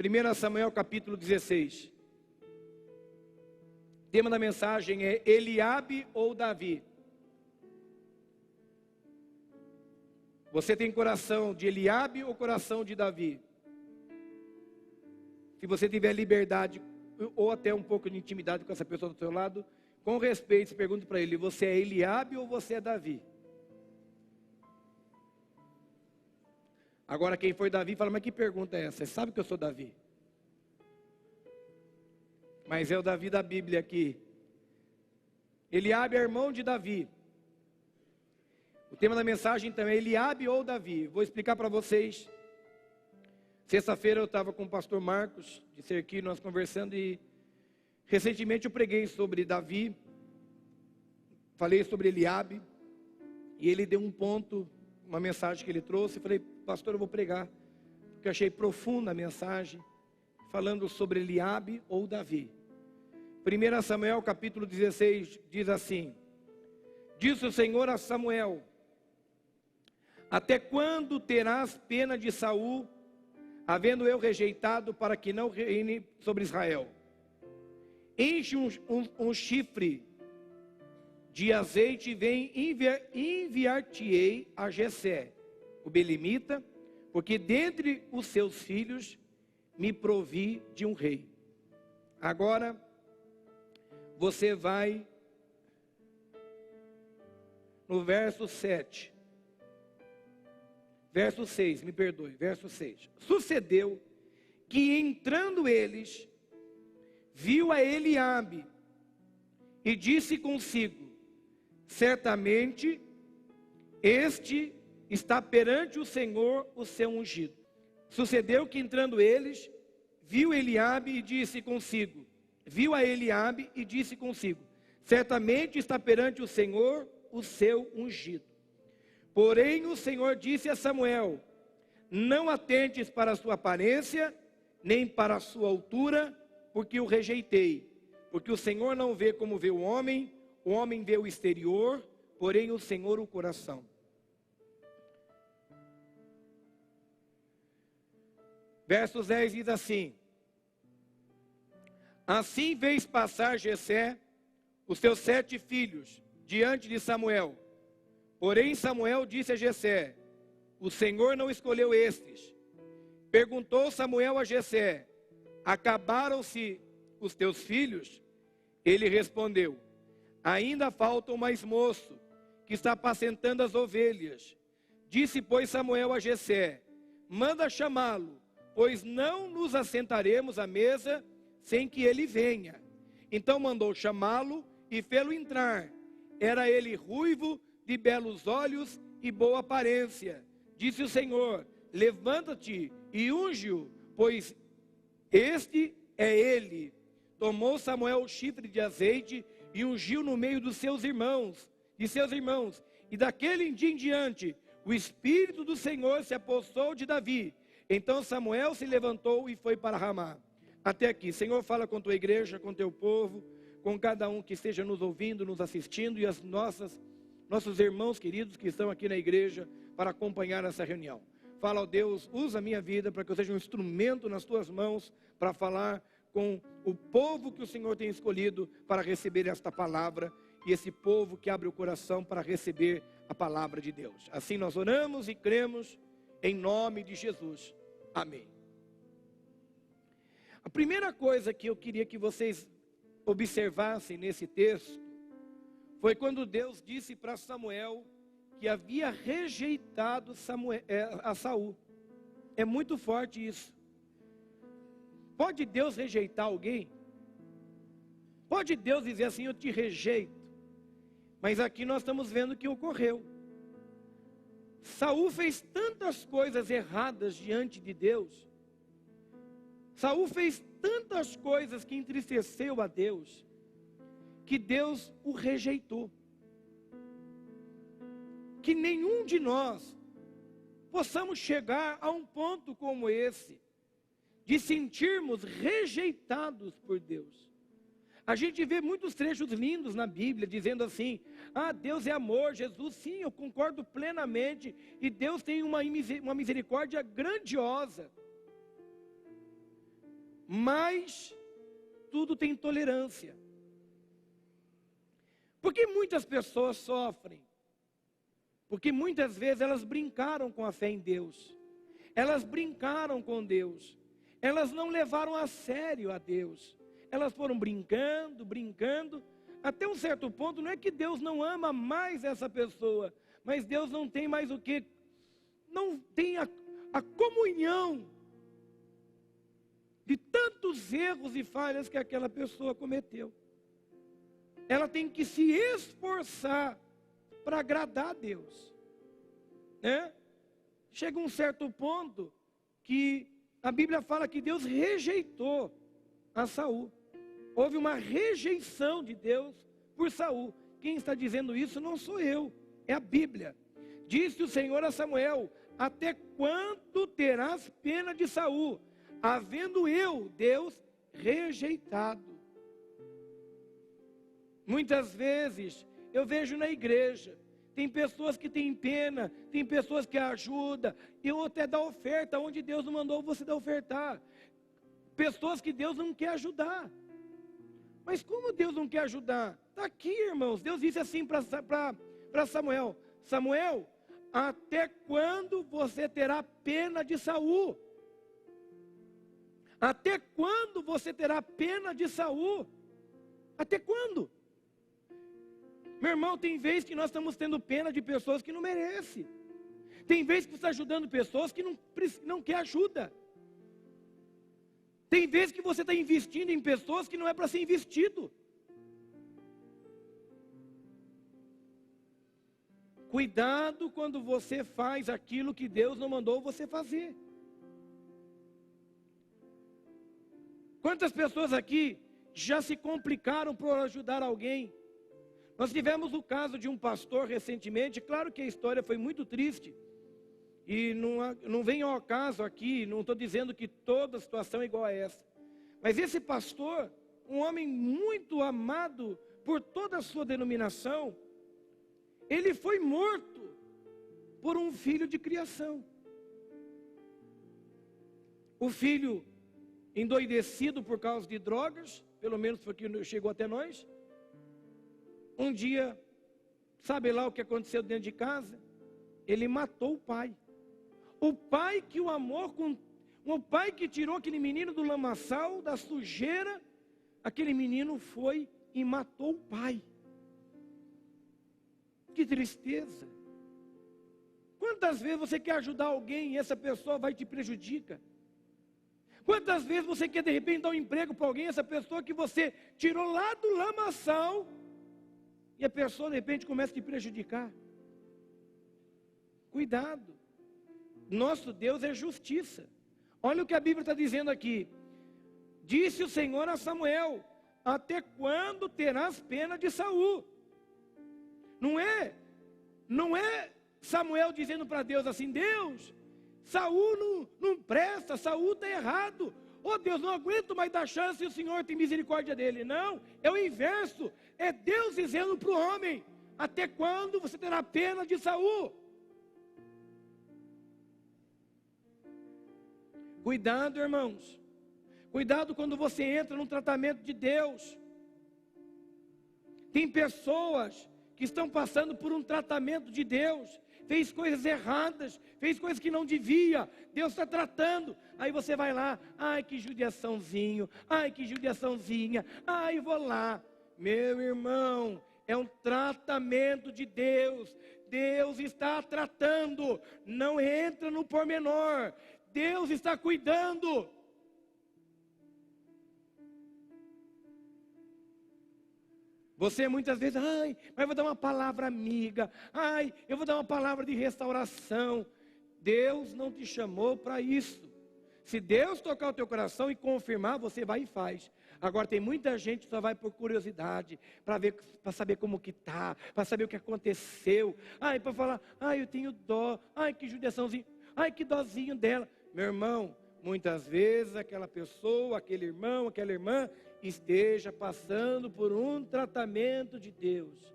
1 Samuel capítulo 16. O tema da mensagem é Eliabe ou Davi? Você tem coração de Eliabe ou coração de Davi? Se você tiver liberdade ou até um pouco de intimidade com essa pessoa do seu lado, com respeito, pergunte para ele: você é Eliabe ou você é Davi? Agora quem for Davi fala: mas que pergunta é essa? Você sabe que eu sou Davi? Mas é o Davi da Bíblia aqui. Eliabe é irmão de Davi. O tema da mensagem então é Eliabe ou Davi. Vou explicar para vocês. Sexta-feira eu estava com o pastor Marcos de Serqui, nós conversando, e recentemente eu preguei sobre Davi, falei sobre Eliabe, e ele deu um ponto, uma mensagem que ele trouxe. Eu falei: pastor, eu vou pregar, porque eu achei profunda a mensagem, falando sobre Eliabe ou Davi. 1 Samuel capítulo 16 diz assim: disse o Senhor a Samuel: até quando terás pena de Saul, havendo eu rejeitado, para que não reine sobre Israel? Enche um chifre de azeite e vem enviar-te-ei a Jessé, o belemita, porque dentre os seus filhos me provi de um rei. Agora você vai no verso 7. Verso 6, me perdoe, verso 6. Sucedeu que entrando eles, viu a Eliabe e disse consigo: certamente este está perante o Senhor, o seu ungido. Sucedeu que entrando eles, viu Eliabe e disse consigo, certamente está perante o Senhor, o seu ungido. Porém o Senhor disse a Samuel: não atentes para a sua aparência, nem para a sua altura, porque o rejeitei. Porque o Senhor não vê como vê o homem vê o exterior, porém o Senhor o coração. Verso 10 diz assim: assim fez passar Jessé os seus 7 filhos diante de Samuel. Porém Samuel disse a Jessé: o Senhor não escolheu estes. Perguntou Samuel a Jessé: acabaram-se os teus filhos? Ele respondeu: ainda falta o mais moço, que está apacentando as ovelhas. Disse, pois, Samuel a Jessé: manda chamá-lo, pois não nos assentaremos à mesa sem que ele venha. Então mandou chamá-lo e fê-lo entrar. Era ele ruivo, de belos olhos e boa aparência. Disse o Senhor: levanta-te e unge-o, pois este é ele. Tomou Samuel o chifre de azeite e ungiu no meio dos seus irmãos, e daquele dia em diante, o Espírito do Senhor se apossou de Davi. Então Samuel se levantou e foi para Ramá. Até aqui. Senhor, fala com tua igreja, com teu povo, com cada um que esteja nos ouvindo, nos assistindo, e as nossos irmãos queridos que estão aqui na igreja para acompanhar essa reunião. Fala, ó Deus, usa a minha vida para que eu seja um instrumento nas tuas mãos para falar com o povo que o Senhor tem escolhido para receber esta palavra, e esse povo que abre o coração para receber a palavra de Deus. Assim nós oramos e cremos em nome de Jesus. Amém. A primeira coisa que eu queria que vocês observassem nesse texto foi quando Deus disse para Samuel que havia rejeitado a Saul. É muito forte isso. Pode Deus rejeitar alguém? Pode Deus dizer assim: eu te rejeito? Mas aqui nós estamos vendo o que ocorreu. Saul fez tantas coisas erradas diante de Deus. Saul fez tantas coisas que entristeceu a Deus, que Deus o rejeitou. Que nenhum de nós possamos chegar a um ponto como esse, de sentirmos rejeitados por Deus. A gente vê muitos trechos lindos na Bíblia, dizendo assim: ah, Deus é amor, Jesus, sim, eu concordo plenamente, e Deus tem uma misericórdia grandiosa. mas tudo tem tolerância. Porque muitas pessoas sofrem? Porque muitas vezes elas brincaram com a fé em Deus. Elas brincaram com Deus. Elas não levaram a sério a Deus. Elas foram brincando, até um certo ponto. Não é que Deus não ama mais essa pessoa, mas Deus não tem mais o que? Não tem a comunhão de tantos erros e falhas que aquela pessoa cometeu. Ela tem que se esforçar para agradar a Deus, né? Chega um certo ponto que a Bíblia fala que Deus rejeitou a Saul. Houve uma rejeição de Deus por Saul. Quem está dizendo isso não sou eu, é a Bíblia. Disse o Senhor a Samuel: até quando terás pena de Saul, havendo eu, Deus, rejeitado? Muitas vezes eu vejo na igreja, tem pessoas que têm pena, tem pessoas que ajudam, eu até dá oferta onde Deus não mandou você dar ofertar. Pessoas que Deus não quer ajudar. Mas como Deus não quer ajudar? Está aqui, irmãos. Deus disse assim para Samuel: Samuel, até quando você terá pena de Saul? Até quando você terá pena de Saul? Até quando? Meu irmão, tem vezes que nós estamos tendo pena de pessoas que não merecem. Tem vezes que você está ajudando pessoas que não quer ajuda. Tem vezes que você está investindo em pessoas que não é para ser investido. Cuidado quando você faz aquilo que Deus não mandou você fazer. Quantas pessoas aqui já se complicaram por ajudar alguém? Nós tivemos o caso de um pastor recentemente. Claro que a história foi muito triste, e não vem ao caso aqui, não estou dizendo que toda a situação é igual a essa. Mas esse pastor, um homem muito amado por toda a sua denominação, ele foi morto por um filho de criação. O filho, endoidecido por causa de drogas, pelo menos foi o que chegou até nós. Um dia, sabe lá o que aconteceu dentro de casa? Ele matou o pai. O pai que o amou, o pai que tirou aquele menino do lamaçal, da sujeira, aquele menino foi e matou o pai. Que tristeza. Quantas vezes você quer ajudar alguém e essa pessoa vai te prejudicar? Quantas vezes você quer de repente dar um emprego para alguém, essa pessoa que você tirou lá do lamaçal, e a pessoa de repente começa a te prejudicar? Cuidado. Nosso Deus é justiça. Olha o que a Bíblia está dizendo aqui. Disse o Senhor a Samuel: até quando terás pena de Saul? Não é Samuel dizendo para Deus assim: Deus, Saul não presta, Saul está errado. Oh Deus, não aguento mais dar chance e o Senhor tem misericórdia dele. Não, é o inverso. É Deus dizendo para o homem: até quando você terá pena de Saul? Cuidado, irmãos. Cuidado quando você entra no tratamento de Deus. Tem pessoas que estão passando por um tratamento de Deus. Fez coisas erradas, fez coisas que não devia. Deus está tratando. Aí você vai lá: ai, que judiaçãozinho, ai, que judiaçãozinha, ai, vou lá. Meu irmão, é um tratamento de Deus. Deus está tratando. Não entra no pormenor. Deus está cuidando. Você muitas vezes: ai, mas eu vou dar uma palavra amiga, ai, eu vou dar uma palavra de restauração. Deus não te chamou para isso. Se Deus tocar o teu coração e confirmar, você vai e faz. Agora tem muita gente que só vai por curiosidade, para saber como que está, para saber o que aconteceu. Ai, para falar: ai, eu tenho dó, ai, que judiaçãozinho, ai, que dózinho dela. Meu irmão, muitas vezes aquela pessoa, aquele irmão, aquela irmã esteja passando por um tratamento de Deus.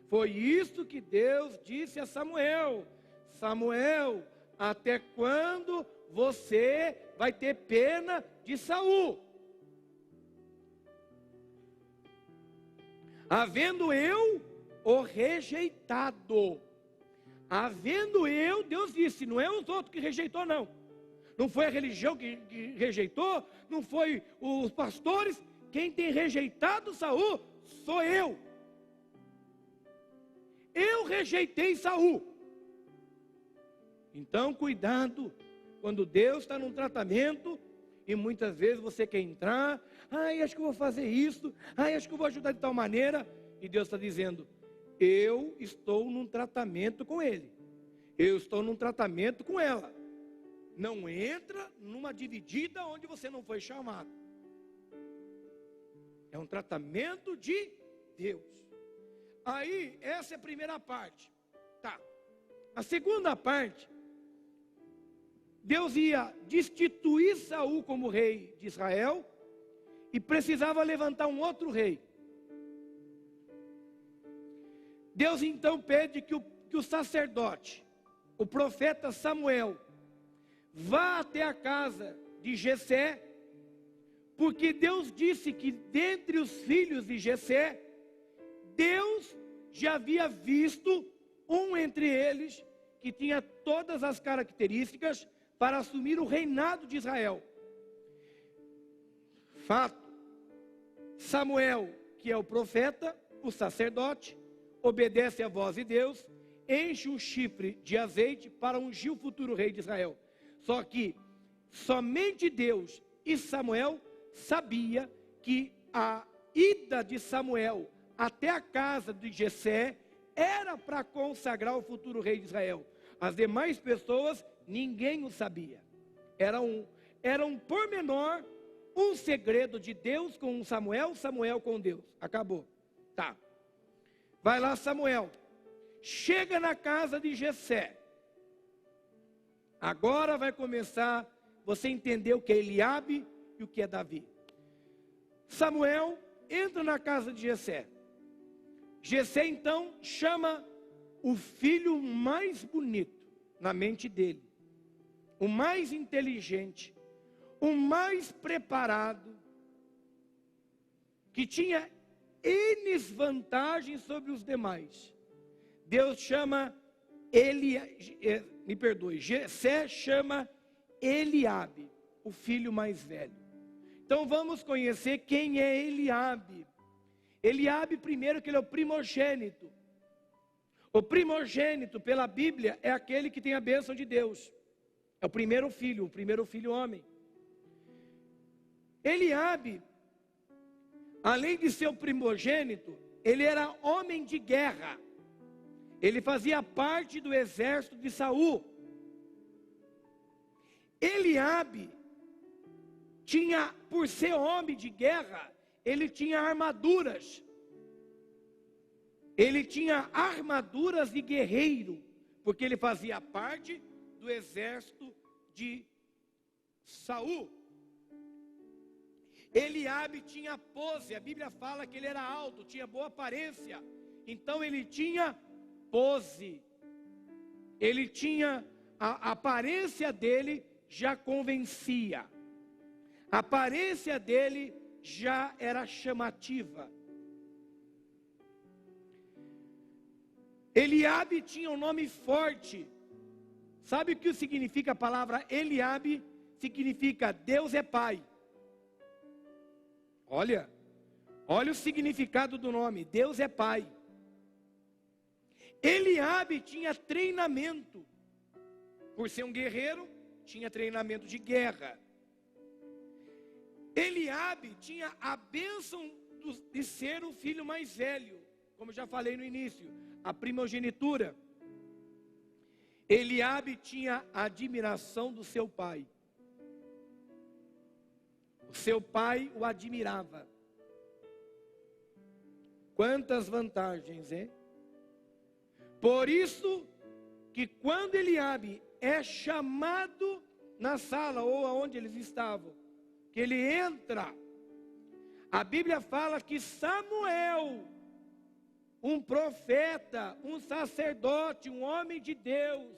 Foi isso que Deus disse a Samuel: Samuel, até quando você vai ter pena de Saul. Havendo eu o rejeitado. Havendo eu, Deus disse, não é os outros que rejeitou, não. Não foi a religião que rejeitou, não foi os pastores. Quem tem rejeitado Saul sou eu. Eu rejeitei Saul. Então, cuidado, quando Deus está num tratamento, e muitas vezes você quer entrar, acho que eu vou fazer isso, acho que eu vou ajudar de tal maneira, e Deus está dizendo, eu estou num tratamento com ele, eu estou num tratamento com ela. Não entra numa dividida onde você não foi chamado. É um tratamento de Deus. Aí, essa é a primeira parte. Tá. A segunda parte, Deus ia destituir Saul como rei de Israel e precisava levantar um outro rei. Deus então pede que o sacerdote, o profeta Samuel, vá até a casa de Jessé, porque Deus disse que dentre os filhos de Jessé, Deus já havia visto um entre eles que tinha todas as características para assumir o reinado de Israel. Fato, Samuel, que é o profeta, o sacerdote, obedece à voz de Deus, enche um chifre de azeite para ungir o futuro rei de Israel. Só que somente Deus e Samuel sabia que a ida de Samuel até a casa de Jessé era para consagrar o futuro rei de Israel. As demais pessoas, ninguém o sabia. Era um pormenor, um segredo de Deus com Samuel, Samuel com Deus. Acabou. Tá. Vai lá, Samuel. Chega na casa de Jessé. Agora vai começar você entender o que é Eliabe e o que é Davi. Samuel entra na casa de Jessé. Jessé então chama o filho mais bonito na mente dele, o mais inteligente, o mais preparado, que tinha N vantagens sobre os demais. Deus chama Jessé chama Eliabe, o filho mais velho. Então vamos conhecer quem é Eliabe. Eliabe, primeiro, que ele é o primogênito. O primogênito, pela Bíblia, é aquele que tem a bênção de Deus. É o primeiro filho homem. Eliabe, além de ser o primogênito, ele era homem de guerra. Ele fazia parte do exército de Saul. Eliabe tinha, por ser homem de guerra, ele tinha armaduras. Ele tinha armaduras de guerreiro, porque ele fazia parte do exército de Saul. Eliabe tinha pose, a Bíblia fala que ele era alto, tinha boa aparência. Então ele tinha pose. Ele tinha, a aparência dele já convencia. A aparência dele já era chamativa. Eliabe tinha um nome forte. Sabe o que significa a palavra Eliabe? Significa Deus é Pai. Olha o significado do nome, Deus é Pai. Eliabe tinha treinamento. Por ser um guerreiro, tinha treinamento de guerra. Eliabe tinha a bênção de ser o filho mais velho, como já falei no início, a primogenitura. Eliabe tinha a admiração do seu pai. O seu pai o admirava. Quantas vantagens, hein? Por isso que quando Eliabe é chamado na sala ou aonde eles estavam, que ele entra, a Bíblia fala que Samuel, um profeta, um sacerdote, um homem de Deus,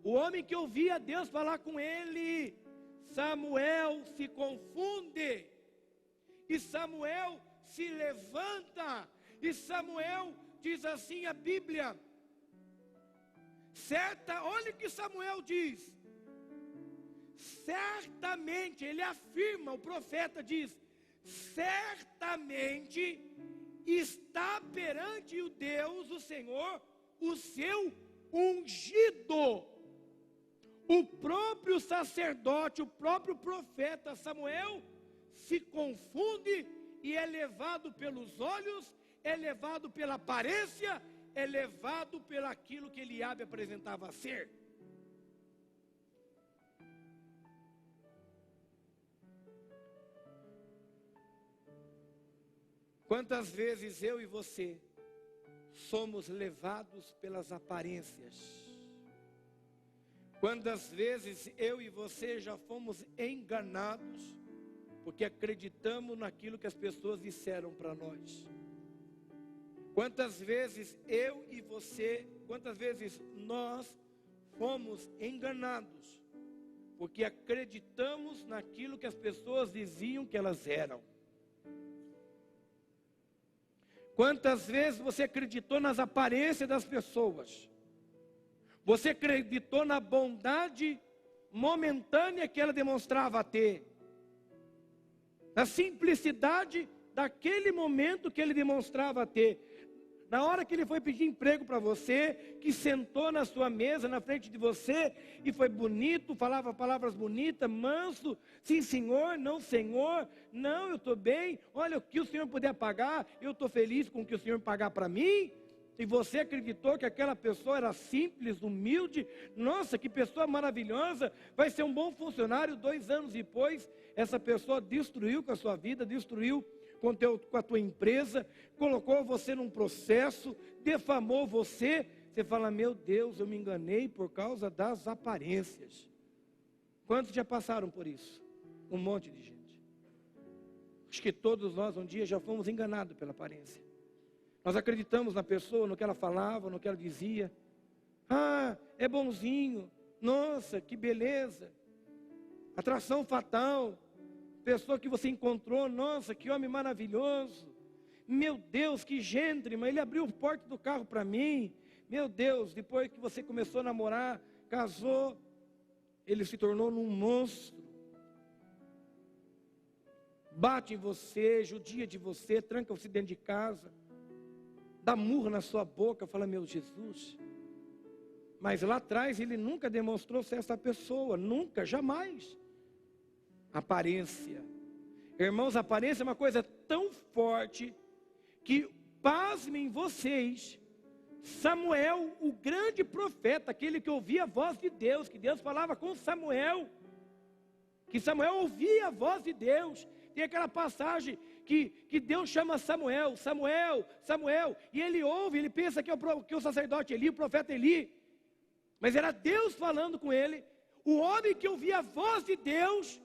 o homem que ouvia Deus falar com ele, Samuel se confunde, e Samuel se levanta, e Samuel diz assim a Bíblia, olha o que Samuel diz, certamente, ele afirma, o profeta diz, certamente está perante o Deus, o Senhor, o seu ungido. O próprio sacerdote, o próprio profeta Samuel se confunde e é levado pelos olhos, é levado pela aparência, é levado pelaquilo que Eliabe apresentava a ser. Quantas vezes eu e você somos levados pelas aparências? Quantas vezes eu e você já fomos enganados, porque acreditamos naquilo que as pessoas disseram para nós? Quantas vezes eu e você, quantas vezes nós fomos enganados, porque acreditamos naquilo que as pessoas diziam que elas eram? Quantas vezes você acreditou nas aparências das pessoas? Você acreditou na bondade momentânea que ela demonstrava ter, na simplicidade daquele momento que ele demonstrava ter. Na hora que ele foi pedir emprego para você, que sentou na sua mesa, na frente de você, e foi bonito, falava palavras bonitas, manso, sim senhor, não, eu estou bem, olha o que o senhor puder pagar, eu estou feliz com o que o senhor pagar para mim. E você acreditou que aquela pessoa era simples, humilde, nossa, que pessoa maravilhosa, vai ser um bom funcionário. 2 anos depois, essa pessoa destruiu com a sua vida, destruiu com a tua empresa, colocou você num processo, defamou você. Você fala, meu Deus, eu me enganei por causa das aparências. Quantos já passaram por isso? Um monte de gente. Acho que todos nós um dia já fomos enganados pela aparência. Nós acreditamos na pessoa, no que ela falava, no que ela dizia. Ah, é bonzinho, nossa, que beleza. Atração fatal. Pessoa que você encontrou, nossa, que homem maravilhoso. Meu Deus, que gentleman, ele abriu a porta do carro para mim. Meu Deus, depois que você começou a namorar, casou, ele se tornou num monstro. Bate em você, judia de você, tranca você dentro de casa, dá murro na sua boca, fala, meu Jesus. Mas lá atrás ele nunca demonstrou ser essa pessoa, nunca, jamais. Aparência. Irmãos, aparência é uma coisa tão forte que, pasmem vocês, Samuel, o grande profeta, aquele que ouvia a voz de Deus, que Deus falava com Samuel, que Samuel ouvia a voz de Deus. Tem aquela passagem que Deus chama Samuel, Samuel, Samuel, e ele ouve, ele pensa que é o sacerdote Eli, o profeta Eli, mas era Deus falando com ele. O homem que ouvia a voz de Deus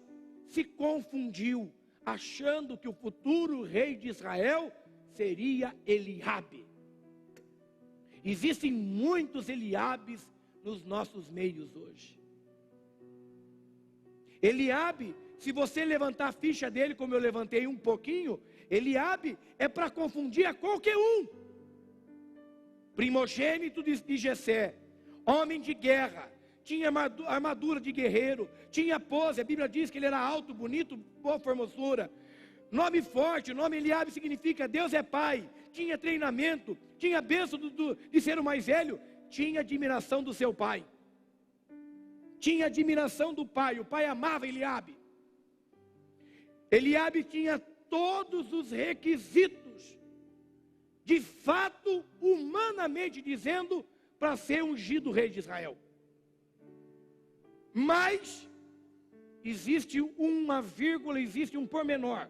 se confundiu, achando que o futuro rei de Israel seria Eliabe. Existem muitos Eliabes nos nossos meios hoje. Eliabe, se você levantar a ficha dele, como eu levantei um pouquinho, Eliabe é para confundir a qualquer um. Primogênito de Jessé, homem de guerra, tinha armadura de guerreiro, tinha pose, a Bíblia diz que ele era alto, bonito, boa formosura, nome forte, o nome Eliabe significa Deus é pai, tinha treinamento, tinha bênção de ser o mais velho, tinha admiração do seu pai, tinha admiração do pai, o pai amava Eliabe. Eliabe tinha todos os requisitos, de fato, humanamente dizendo, para ser ungido rei de Israel. Mas existe uma vírgula, existe um pormenor.